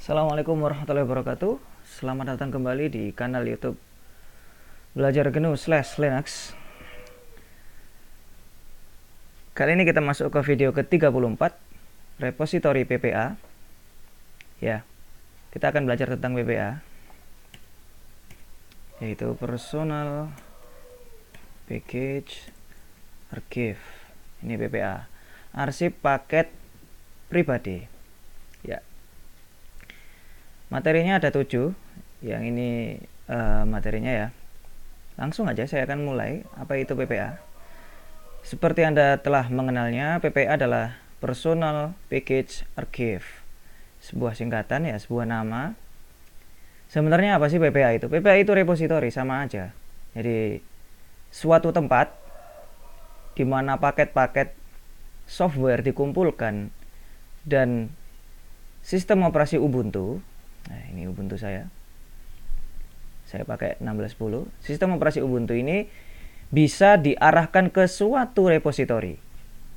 Assalamualaikum warahmatullahi wabarakatuh. Selamat datang kembali di kanal YouTube Belajar GNU/Linux. Kali ini kita masuk ke video ke-34, repositori PPA. Ya, kita akan belajar tentang PPA, yaitu Personal Package Archive. Ini PPA, arsip paket pribadi. Ya, materinya ada 7. Yang ini materinya ya. Langsung aja saya akan mulai. Apa itu PPA? Seperti Anda telah mengenalnya, PPA adalah Personal Package Archive. Sebuah singkatan ya, sebuah nama. Sebenarnya apa sih PPA itu? PPA itu repositori, sama aja. Jadi suatu tempat di mana paket-paket software dikumpulkan dan sistem operasi Ubuntu. Nah, ini Ubuntu saya pakai 16.10. Sistem operasi Ubuntu ini bisa diarahkan ke suatu repositori.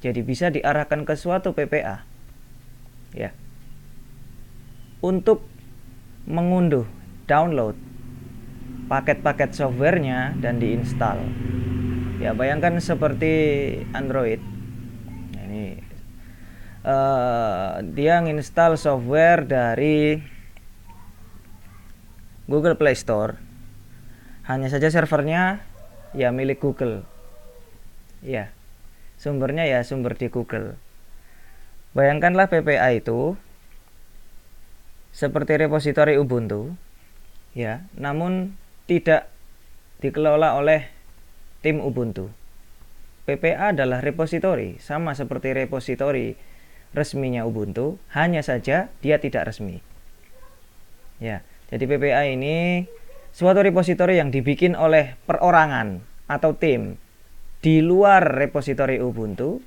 Jadi bisa diarahkan ke suatu PPA. Ya. Untuk mengunduh, download paket-paket softwarenya dan diinstal. Ya, bayangkan seperti Android. Nah, ini dia nginstal software dari Google Play Store. Hanya saja servernya ya milik Google. Ya, sumbernya ya sumber di Google. Bayangkanlah PPA itu seperti repositori Ubuntu, ya, namun tidak dikelola oleh tim Ubuntu. PPA adalah repositori, sama seperti repositori resminya Ubuntu, hanya saja dia tidak resmi. Ya, jadi PPA ini suatu repositori yang dibikin oleh perorangan atau tim di luar repositori Ubuntu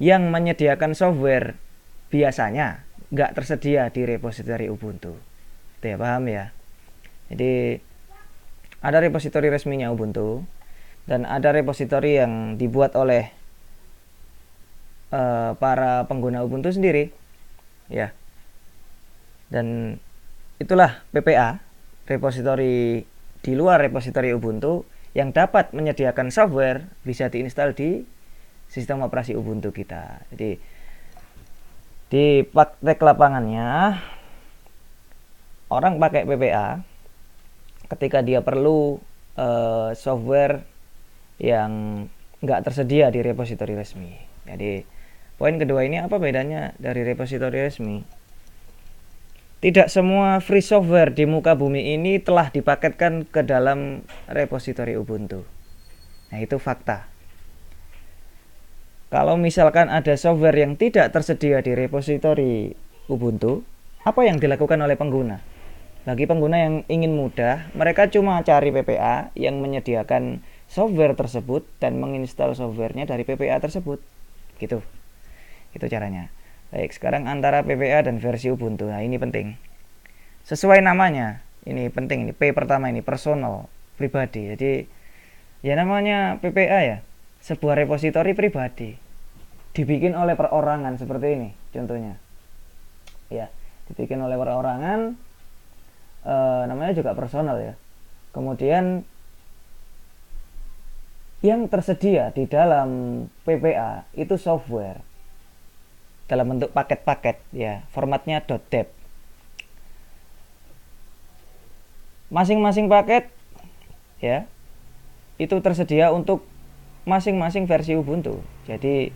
yang menyediakan software biasanya nggak tersedia di repositori Ubuntu. Itu ya, paham ya? Jadi ada repositori resminya Ubuntu dan ada repositori yang dibuat oleh para pengguna Ubuntu sendiri, ya. Dan itulah PPA, repositori di luar repositori Ubuntu yang dapat menyediakan software bisa diinstal di sistem operasi Ubuntu kita. Jadi di praktek lapangannya orang pakai PPA ketika dia perlu software yang nggak tersedia di repositori resmi. Jadi poin kedua ini, apa bedanya dari repositori resmi? Tidak semua free software di muka bumi ini telah dipaketkan ke dalam repositori Ubuntu. Nah, itu fakta. Kalau misalkan ada software yang tidak tersedia di repositori Ubuntu, apa yang dilakukan oleh pengguna? Bagi pengguna yang ingin mudah, mereka cuma cari PPA yang menyediakan software tersebut dan menginstal softwarenya dari PPA tersebut. Gitu. Itu caranya. Baik, sekarang antara PPA dan versi Ubuntu. Nah, ini penting. Sesuai namanya, ini penting. Ini P pertama ini, personal, pribadi. Jadi, ya namanya PPA ya, sebuah repositori pribadi. Dibikin oleh perorangan seperti ini, contohnya. Ya, dibikin oleh perorangan, namanya juga personal ya. Kemudian, yang tersedia di dalam PPA itu software dalam bentuk paket-paket ya, formatnya .deb. Masing-masing paket ya itu tersedia untuk masing-masing versi Ubuntu. Jadi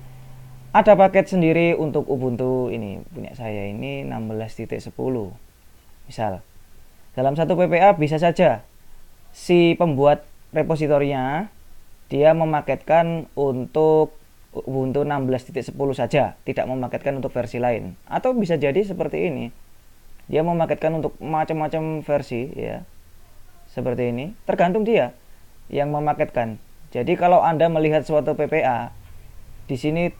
ada paket sendiri untuk Ubuntu, ini punya saya ini 16.10. Misal dalam satu PPA bisa saja si pembuat repositorinya dia memaketkan untuk Ubuntu 16.10 saja, tidak memaketkan untuk versi lain. Atau bisa jadi seperti ini, dia memaketkan untuk macam-macam versi ya, seperti ini. Tergantung dia yang memaketkan. Jadi kalau Anda melihat suatu PPA, di sini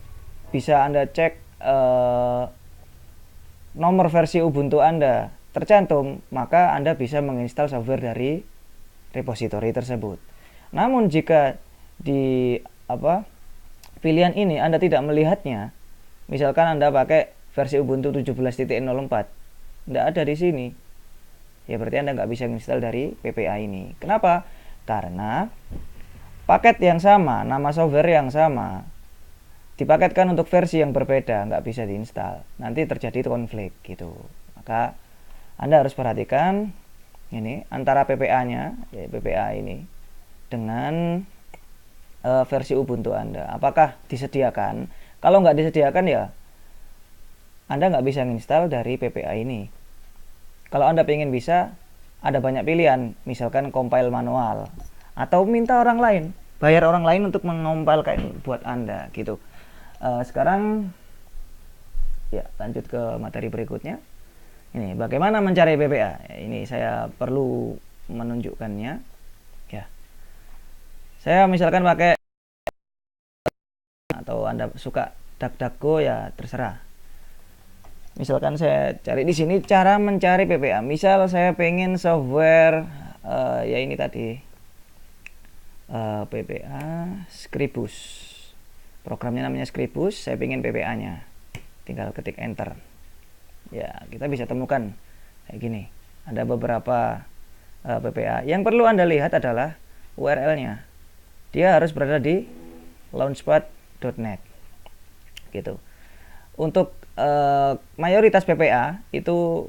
bisa Anda cek nomor versi Ubuntu Anda tercantum, maka Anda bisa menginstal software dari repositori tersebut. Namun jika di pilihan ini Anda tidak melihatnya, misalkan Anda pakai versi Ubuntu 17.04, nggak ada di sini. Ya berarti Anda nggak bisa install dari PPA ini. Kenapa? Karena paket yang sama, nama software yang sama, dipaketkan untuk versi yang berbeda, nggak bisa diinstal. Nanti terjadi konflik gitu. Maka Anda harus perhatikan ini antara PPA-nya, ya PPA ini, dengan versi Ubuntu Anda. Apakah disediakan? Kalau nggak disediakan ya Anda nggak bisa install dari PPA ini. Kalau Anda pengen bisa, ada banyak pilihan, misalkan compile manual, atau minta orang lain, bayar orang lain untuk mengompil kayak buat Anda gitu. Sekarang ya lanjut ke materi berikutnya. Ini bagaimana mencari PPA. Ini saya perlu menunjukkannya. Ya, saya misalkan pakai, atau Anda suka DuckDuckGo ya terserah. Misalkan saya cari di sini cara mencari PPA. Misal saya pengen software ya ini tadi PPA Scribus. Programnya namanya Scribus, saya pengen PPA-nya. Tinggal ketik enter. Ya, kita bisa temukan kayak gini. Ada beberapa PPA. Yang perlu Anda lihat adalah URL-nya. Dia harus berada di launchpad.net. Gitu. Untuk mayoritas PPA itu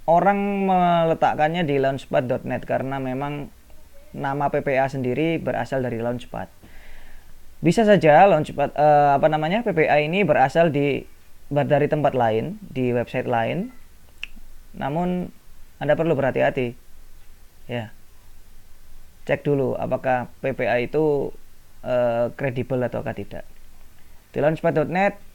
orang meletakkannya di launchpad.net karena memang nama PPA sendiri berasal dari Launchpad. Bisa saja Launchpad PPA ini berasal dari tempat lain, di website lain. Namun Anda perlu berhati-hati. Ya. Cek dulu apakah PPA itu kredibel ataukah tidak. Di launchpad.net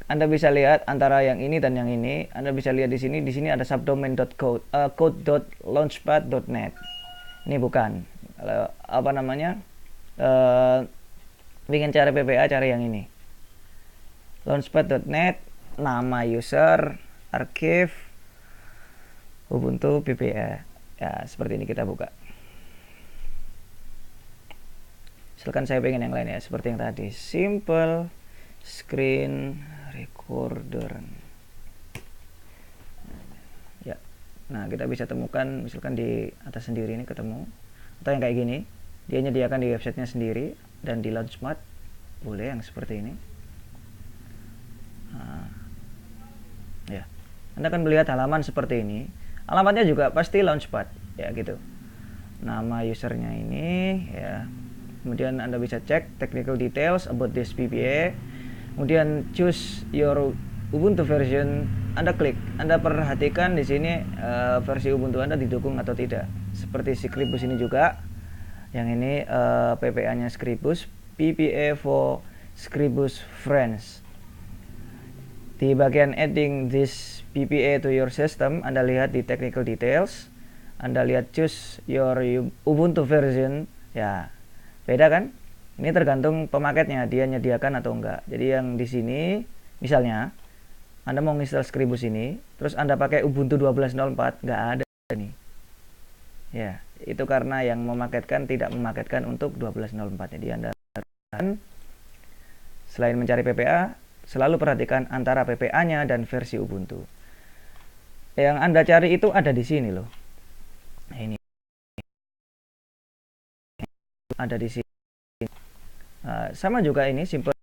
Anda bisa lihat antara yang ini dan yang ini. Anda bisa lihat di sini. Di sini ada subdomain.code, code.launchpad.net. Ini bukan. Ingin cari PPA, cari yang ini. Launchpad.net, nama user, archive, Ubuntu PPA. Ya, seperti ini kita buka. Misalkan saya pengen yang lain ya, seperti yang tadi. Simple screen recorder. Ya. Nah, kita bisa temukan misalkan di atas sendiri ini ketemu. Atau yang kayak gini, dia nyediakan di websitenya sendiri dan di Launchpad boleh yang seperti ini. Nah, ya. Anda akan melihat halaman seperti ini. Alamatnya juga pasti Launchpad, ya gitu. Nama usernya ini, ya. Kemudian Anda bisa cek technical details about this PPA. Kemudian choose your Ubuntu version. Anda klik, Anda perhatikan di sini versi Ubuntu Anda didukung atau tidak. Seperti Scribus ini juga. Yang ini PPA-nya Scribus, PPA for Scribus Friends. Di bagian adding this PPA to your system, Anda lihat di technical details, Anda lihat choose your Ubuntu version, ya beda kan? Ini tergantung pemaketnya, dia nyediakan atau enggak. Jadi yang di sini, misalnya Anda mau install Scribus ini, terus Anda pakai Ubuntu 12.04, nggak ada nih. Ya, itu karena yang memaketkan tidak memaketkan untuk 12.04. Jadi Anda selain mencari PPA, selalu perhatikan antara PPA-nya dan versi Ubuntu. Yang Anda cari itu ada di sini loh. Nah, ini ada di sini. Sama juga ini simple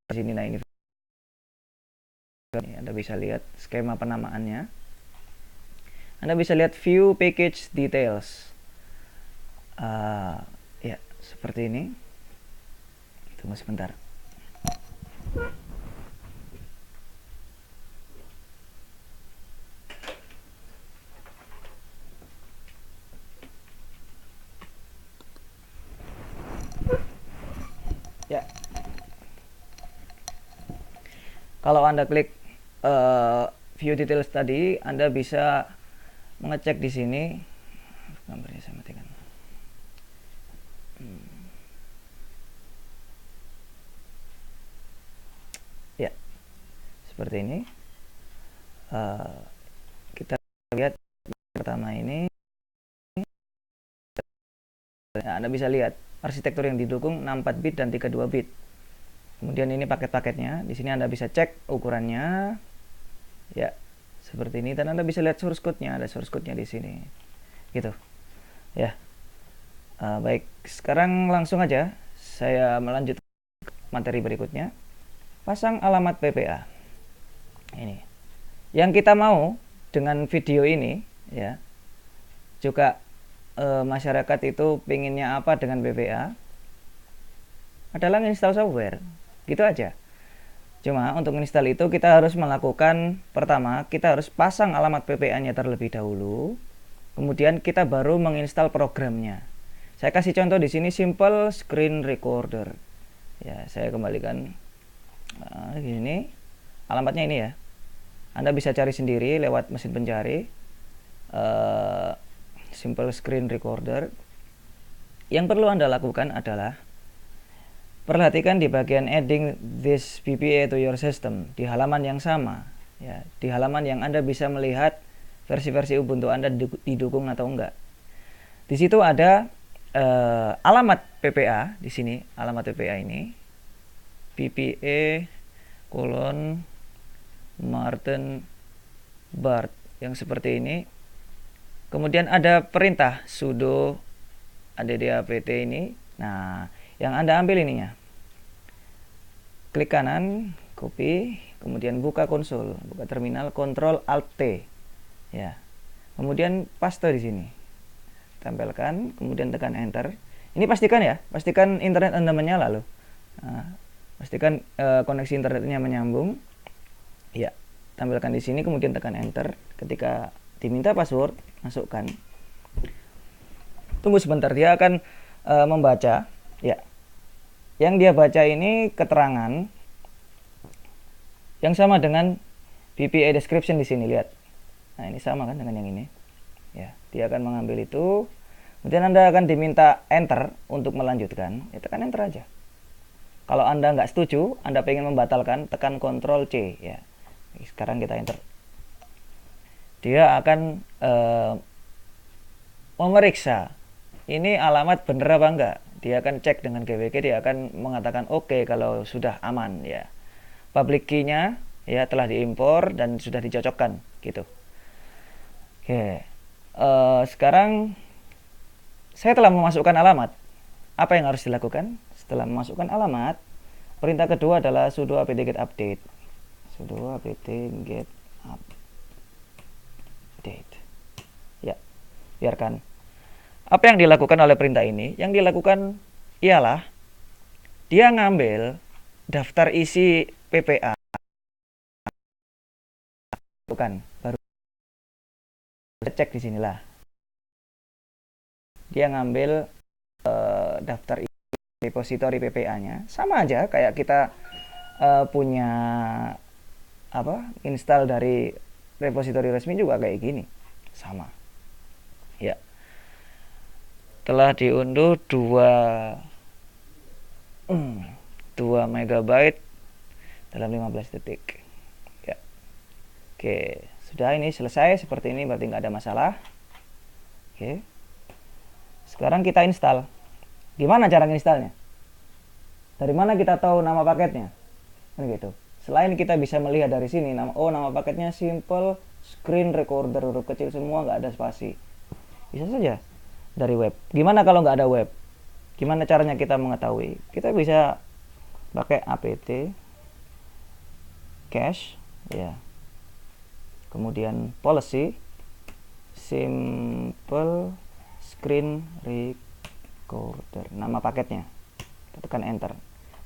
sini. Nah ini Anda bisa lihat skema penamaannya. Anda bisa lihat view package details. Ya seperti ini. Tunggu sebentar. Ya. Kalau Anda klik view details tadi, Anda bisa mengecek di sini. Gambarnya saya matikan. Ya, seperti ini. Kita lihat pertama ini. Nah, Anda bisa lihat arsitektur yang didukung 64 bit dan 32 bit. Kemudian ini paket-paketnya. Di sini Anda bisa cek ukurannya. Ya, seperti ini, dan Anda bisa lihat source code-nya. Ada source code-nya di sini. Gitu. Ya. Baik, sekarang langsung aja saya melanjut materi berikutnya. Pasang alamat PPA. Ini. Yang kita mau dengan video ini, ya, juga masyarakat itu pinginnya apa dengan PPA? Adalah install software. Gitu aja. Cuma untuk install itu kita harus melakukan, pertama kita harus pasang alamat PPA-nya terlebih dahulu. Kemudian kita baru menginstal programnya. Saya kasih contoh di sini simple screen recorder. Ya, saya kembalikan gini. Alamatnya ini ya. Anda bisa cari sendiri lewat mesin pencari. Simple screen recorder. Yang perlu Anda lakukan adalah perhatikan di bagian adding this PPA to your system di halaman yang sama, ya, di halaman yang Anda bisa melihat versi-versi Ubuntu Anda didukung atau enggak. Di situ ada alamat PPA di sini, alamat PPA ini PPA Martin Bart yang seperti ini. Kemudian ada perintah sudo add ini. Nah, yang Anda ambil ininya, klik kanan, copy, kemudian buka konsol, buka terminal, Ctrl Alt T, ya. Kemudian paste di sini, tempelkan, kemudian tekan Enter. Ini pastikan ya, pastikan internet Anda menyala loh. Nah, pastikan koneksi internetnya menyambung, ya. Tampilkan di sini, kemudian tekan Enter. Ketika diminta password, masukkan. Tunggu sebentar, dia akan membaca. Ya, yang dia baca ini keterangan yang sama dengan PPA description di sini, lihat. Nah, ini sama kan dengan yang ini. Ya, dia akan mengambil itu. Kemudian Anda akan diminta enter untuk melanjutkan. Ya, tekan enter aja. Kalau Anda nggak setuju, Anda pengen membatalkan, tekan Ctrl C. Ya, sekarang kita enter. Dia akan memeriksa ini alamat bener apa enggak. Dia akan cek dengan GWG, dia akan mengatakan oke kalau sudah aman, ya. Public key-nya ya telah diimpor dan sudah dicocokkan gitu. Oke. Sekarang saya telah memasukkan alamat. Apa yang harus dilakukan? Setelah memasukkan alamat, perintah kedua adalah sudo apt get update. Sudo apt get update. Ya, biarkan. Apa yang dilakukan oleh perintah ini? Yang dilakukan ialah dia ngambil daftar isi PPA. Bukan, baru cek di sinilah. Dia ngambil daftar isi repository PPA-nya. Sama aja kayak kita punya install dari repository resmi juga kayak gini. Sama. Ya. Telah diunduh 2 MB dalam 15 detik. Ya. Oke, sudah, ini selesai seperti ini, berarti nggak ada masalah. Oke. Sekarang kita install. Gimana cara installnya? Dari mana kita tahu nama paketnya? Kan gitu. Selain kita bisa melihat dari sini, nama paketnya simple screen recorder, huruf kecil semua, nggak ada spasi. Bisa saja dari web. Gimana kalau nggak ada web? Gimana caranya kita mengetahui? Kita bisa pakai apt cache, ya. Kemudian policy simple screen recorder, nama paketnya. Kita tekan enter.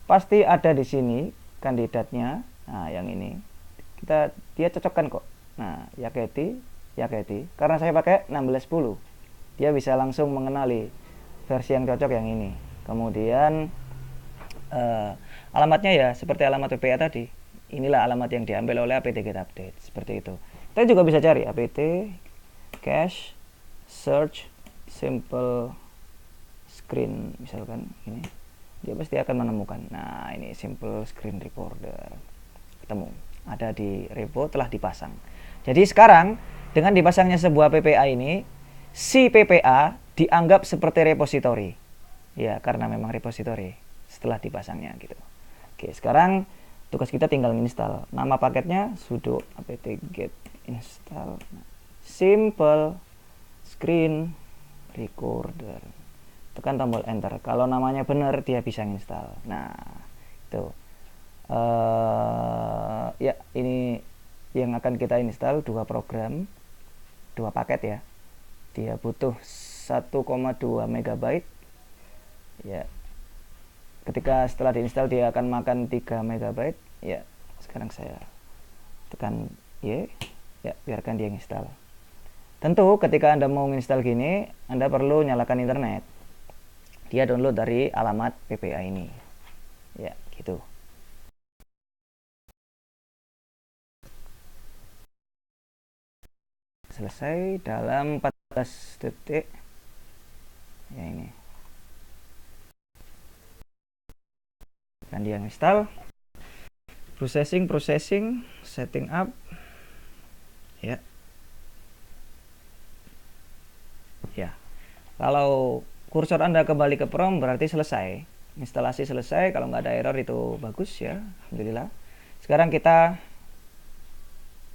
Pasti ada di sini kandidatnya. Nah, yang ini dia cocokkan kok. Nah, Yaketi. Karena saya pakai 1610. Dia bisa langsung mengenali versi yang cocok yang ini. Kemudian alamatnya ya seperti alamat PPA tadi. Inilah alamat yang diambil oleh apt get update, seperti itu. Kita juga bisa cari apt cache search simple screen, misalkan ini. Dia pasti akan menemukan. Nah, ini simple screen recorder. Ketemu. Ada di repo, telah dipasang. Jadi sekarang dengan dipasangnya sebuah PPA ini, si PPA dianggap seperti repository. Ya, karena memang repository setelah dipasangnya gitu. Oke, sekarang tugas kita tinggal install. Nama paketnya sudo apt-get install simple screen recorder. Tekan tombol enter. Kalau namanya benar dia bisa install. Nah, itu. Ya, ini yang akan kita install dua program, dua paket ya. Dia butuh 1,2 MB. Ya, ketika setelah diinstal dia akan makan 3 MB. Ya, sekarang saya tekan Y. Ya, biarkan dia install. Tentu ketika Anda mau install gini, Anda perlu nyalakan internet. Dia download dari alamat PPA ini. Ya, gitu. Selesai dalam 14 detik. Ya, ini. Dan dia install. Processing, setting up. Ya. Ya. Kalau kursor Anda kembali ke prompt berarti selesai. Instalasi selesai. Kalau nggak ada error itu bagus ya. Alhamdulillah. Sekarang kita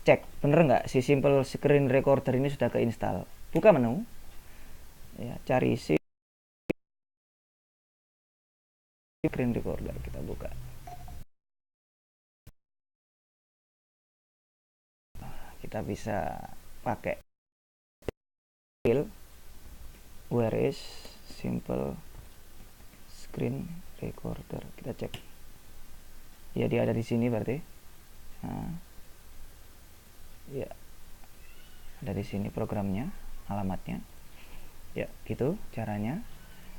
cek bener nggak si simple screen recorder ini sudah keinstall. Buka menu. Ya, cari si screen recorder, kita buka. Kita bisa pakai where is simple screen recorder, kita cek ya, dia ada di sini berarti. Nah, ya ada di sini programnya, alamatnya ya, gitu caranya.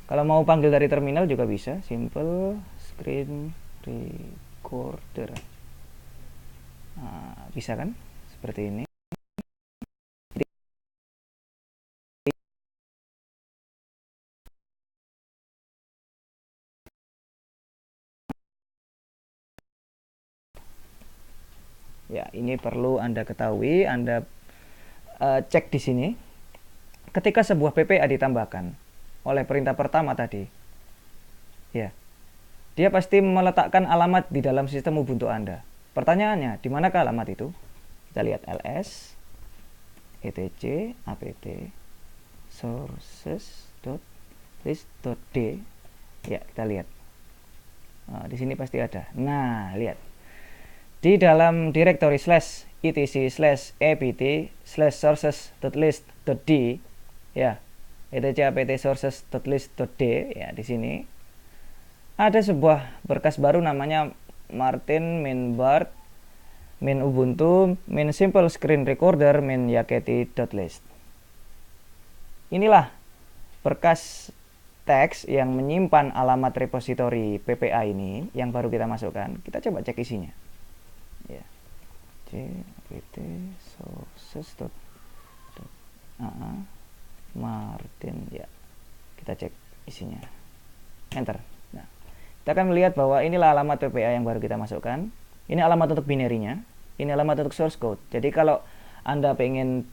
Kalau mau panggil dari terminal juga bisa, simple screen recorder. Nah, bisa kan seperti ini. Ya, ini perlu Anda ketahui, Anda cek di sini. Ketika sebuah PPA ditambahkan oleh perintah pertama tadi, ya, dia pasti meletakkan alamat di dalam sistem Ubuntu Anda. Pertanyaannya, di manakah alamat itu? Kita lihat ls etc apt sources.list.d. Ya, kita lihat. Nah, di sini pasti ada. Nah, lihat. Di dalam directory /etc/apt/sources.list.d, ya, etc apt sources.list.d, ya, di sini ada sebuah berkas baru namanya Martin min Bart min Ubuntu min simple screen recorder min yakety.list. Inilah berkas teks yang menyimpan alamat repositori PPA ini yang baru kita masukkan. Kita coba cek isinya. Ya. apt sources Martin, ya. Kita cek isinya. Enter. Nah, kita akan melihat bahwa inilah alamat PPA yang baru kita masukkan. Ini alamat untuk binary-nya, ini alamat untuk source code. Jadi kalau Anda pengen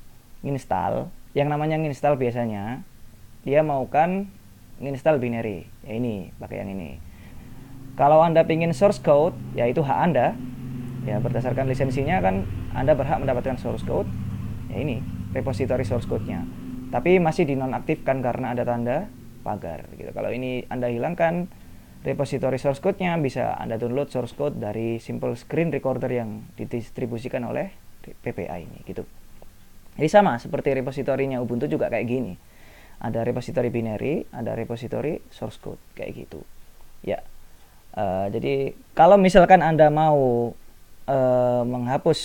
install, yang namanya install biasanya dia maukan install binary. Ya, ini pakai yang ini. Kalau Anda pengen source code, yaitu hak Anda. Ya, berdasarkan lisensinya kan Anda berhak mendapatkan source code. Ya, ini repository source code-nya. Tapi masih dinonaktifkan karena ada tanda pagar gitu. Kalau ini Anda hilangkan repository source code-nya, bisa Anda download source code dari simple screen recorder yang didistribusikan oleh PPA ini gitu. Jadi sama seperti repositorinya Ubuntu juga kayak gini. Ada repository binary, ada repository source code kayak gitu. Ya. Jadi kalau misalkan Anda mau menghapus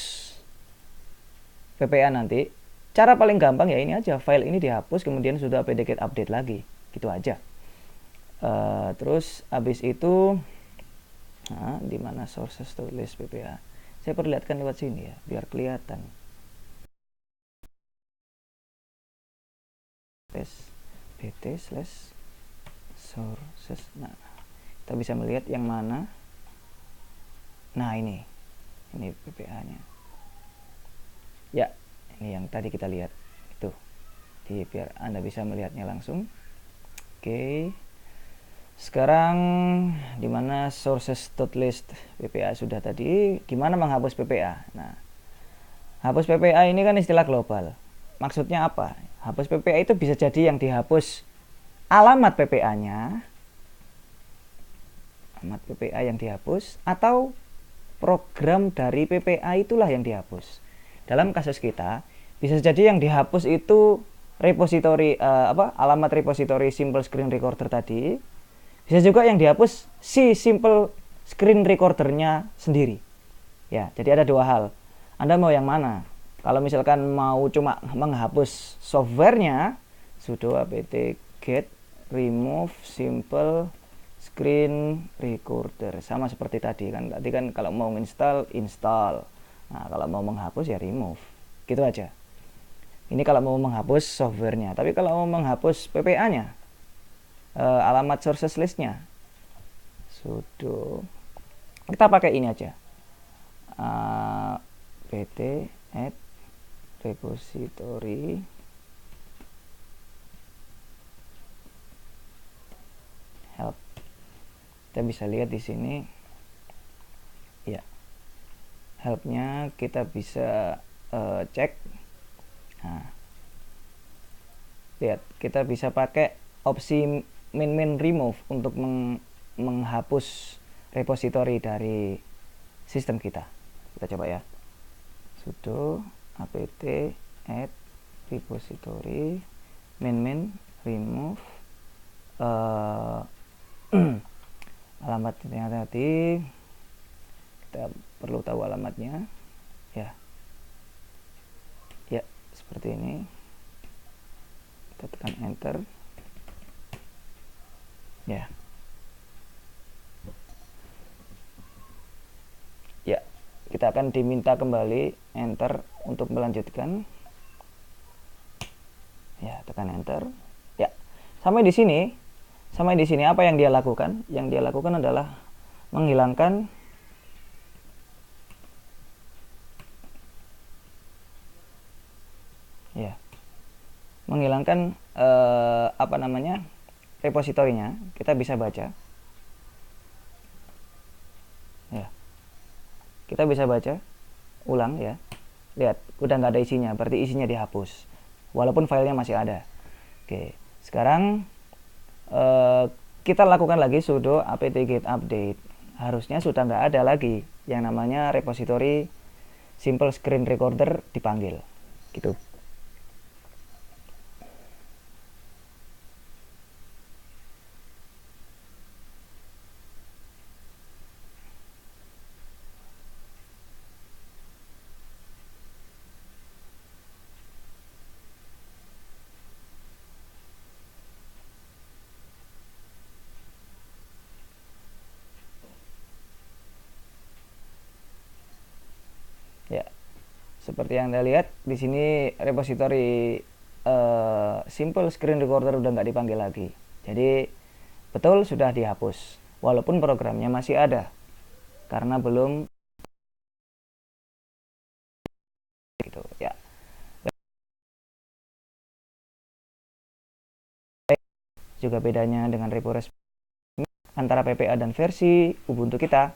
PPA nanti, cara paling gampang ya ini aja, file ini dihapus kemudian sudah apt-get update lagi, gitu aja. Terus habis itu, nah, di mana sources to list PPA? Saya perlihatkan lewat sini ya, biar kelihatan. pt/sources. Nah, kita bisa melihat yang mana. Nah, ini PPA-nya. Ya, ini yang tadi kita lihat itu. Jadi biar Anda bisa melihatnya langsung. Oke. Sekarang dimana sources.list PPA sudah tadi, gimana menghapus PPA? Nah, hapus PPA ini kan istilah global. Maksudnya apa? Hapus PPA itu bisa jadi yang dihapus alamat PPA-nya, alamat PPA yang dihapus, atau program dari PPA itulah yang dihapus. Dalam kasus kita, bisa jadi yang dihapus itu repository alamat repository simple screen recorder tadi. Bisa juga yang dihapus si simple screen recordernya sendiri. Ya, jadi ada dua hal. Anda mau yang mana? Kalau misalkan mau cuma menghapus softwarenya, sudo apt get remove simple screen recorder, sama seperti tadi kan. Tadi kan kalau mau install. Nah, kalau mau menghapus ya remove. Gitu aja. Ini kalau mau menghapus softwarenya. Tapi kalau mau menghapus PPA-nya, alamat sources list-nya, sudo, kita pakai ini aja. apt add repository help. Kita bisa lihat di sini ya, helpnya kita bisa cek. Nah, lihat, kita bisa pakai opsi min remove untuk menghapus repository dari sistem kita. Kita coba ya, sudo apt add repository min remove alamatnya tadi, kita perlu tahu alamatnya ya. Ya, seperti ini. Kita tekan enter ya. Ya, kita akan diminta kembali enter untuk melanjutkan. Ya, tekan enter. Ya, sampai di sini apa yang dia lakukan? Yang dia lakukan adalah menghilangkan ya, menghilangkan repositorinya. Kita bisa baca ya, kita bisa baca ulang ya. Lihat, udah nggak ada isinya, berarti isinya dihapus walaupun filenya masih ada. Oke, sekarang kita lakukan lagi sudo apt get update. Harusnya sudah nggak ada lagi yang namanya repository simple screen recorder dipanggil gitu. Ya, seperti yang Anda lihat di sini repository simple screen recorder udah nggak dipanggil lagi. Jadi betul sudah dihapus walaupun programnya masih ada karena belum gitu ya. Juga bedanya dengan repo resmi antara PPA dan versi Ubuntu kita.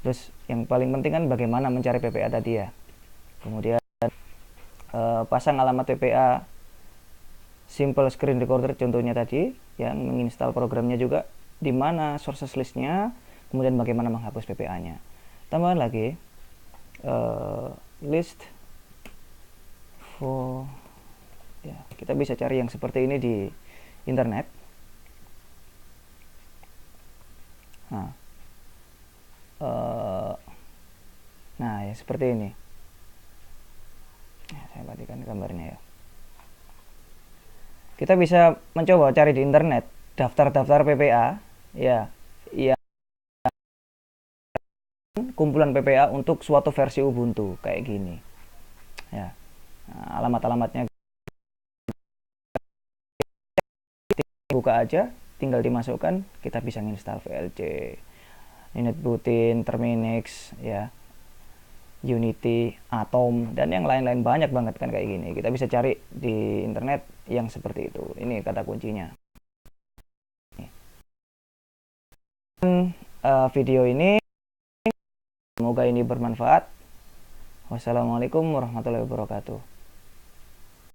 Terus yang paling penting kan bagaimana mencari PPA tadi ya. Kemudian pasang alamat PPA simple screen recorder contohnya tadi, yang menginstal programnya juga, di mana sources listnya, kemudian bagaimana menghapus PPA-nya. Tambahan lagi list for ya, kita bisa cari yang seperti ini di internet. Nah ya seperti ini ya, saya matikan gambarnya ya. Kita bisa mencoba cari di internet daftar-daftar PPA ya, kumpulan PPA untuk suatu versi Ubuntu kayak gini ya. Nah, alamat-alamatnya buka aja, tinggal dimasukkan, kita bisa install VLC, NetBootin, Terminix ya, Unity, Atom, dan yang lain-lain banyak banget kan kayak gini. Kita bisa cari di internet yang seperti itu. Ini kata kuncinya. video ini. Semoga ini bermanfaat. Wassalamualaikum warahmatullahi wabarakatuh.